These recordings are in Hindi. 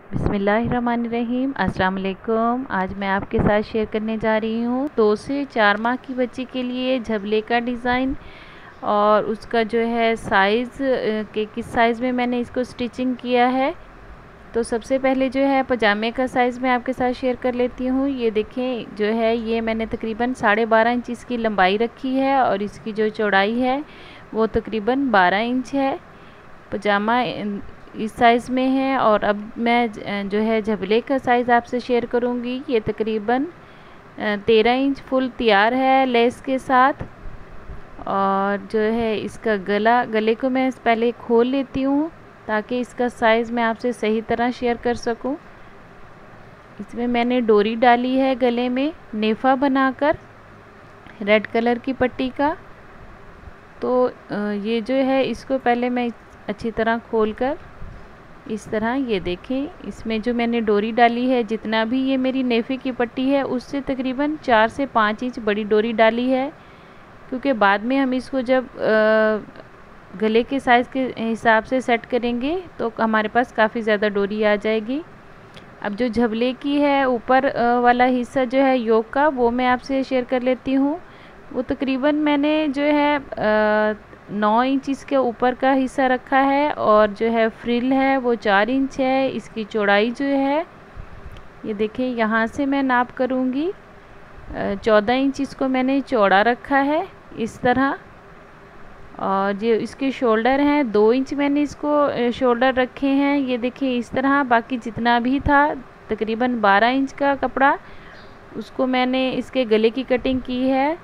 बिस्मिल्लाहिर्रहमानिर्रहीम। अस्सलाम वालेकुम। आज मैं आपके साथ शेयर करने जा रही हूँ 2 से 4 माह की बच्ची के लिए झबले का डिज़ाइन और उसका जो है साइज़ के किस साइज़ में मैंने इसको स्टिचिंग किया है। तो सबसे पहले जो है पजामे का साइज़ मैं आपके साथ शेयर कर लेती हूँ। ये देखें जो है ये मैंने तकरीबन 12.5 इंच इसकी लंबाई रखी है और इसकी जो चौड़ाई है वो तकरीबन 12 इंच है। पजामा इस साइज़ में है और अब मैं जो है झबले का साइज़ आपसे शेयर करूँगी। ये तकरीबन 13 इंच फुल तैयार है लेस के साथ। और जो है इसका गले को मैं पहले खोल लेती हूँ ताकि इसका साइज़ मैं आपसे सही तरह शेयर कर सकूँ। इसमें मैंने डोरी डाली है गले में नेफा बनाकर रेड कलर की पट्टी का। तो ये जो है इसको पहले मैं अच्छी तरह खोलकर इस तरह ये देखें इसमें जो मैंने डोरी डाली है जितना भी ये मेरी नेफे की पट्टी है उससे तकरीबन 4 से 5 इंच बड़ी डोरी डाली है, क्योंकि बाद में हम इसको जब गले के साइज़ के हिसाब से सेट करेंगे तो हमारे पास काफ़ी ज़्यादा डोरी आ जाएगी। अब जो झबले की है ऊपर वाला हिस्सा जो है योक का वो मैं आपसे शेयर कर लेती हूँ। वो तकरीबन मैंने जो है 9 इंच इसके ऊपर का हिस्सा रखा है और जो है फ्रिल है वो 4 इंच है। इसकी चौड़ाई जो है ये देखें यहाँ से मैं नाप करूँगी 14 इंच इसको मैंने चौड़ा रखा है इस तरह। और जो इसके शोल्डर हैं 2 इंच मैंने इसको शोल्डर रखे हैं ये देखिए इस तरह। बाकी जितना भी था तकरीबन 12 इंच का कपड़ा उसको मैंने इसके गले की कटिंग की है।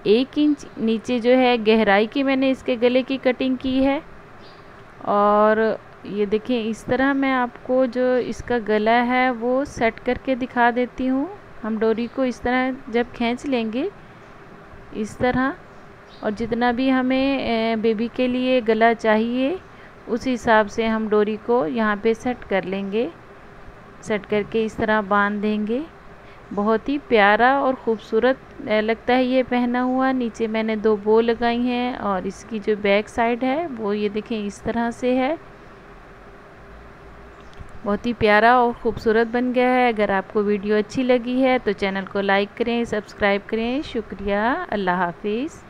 1 इंच नीचे जो है गहराई की मैंने इसके गले की कटिंग की है। और ये देखें इस तरह मैं आपको जो इसका गला है वो सेट करके दिखा देती हूँ। हम डोरी को इस तरह जब खींच लेंगे इस तरह, और जितना भी हमें बेबी के लिए गला चाहिए उस हिसाब से हम डोरी को यहाँ पे सेट कर लेंगे। सेट करके इस तरह बांध देंगे। बहुत ही प्यारा और ख़ूबसूरत लगता है ये पहना हुआ। नीचे मैंने 2 बो लगाई हैं और इसकी जो बैक साइड है वो ये देखें इस तरह से है। बहुत ही प्यारा और ख़ूबसूरत बन गया है। अगर आपको वीडियो अच्छी लगी है तो चैनल को लाइक करें, सब्सक्राइब करें। शुक्रिया। अल्लाह हाफिज़।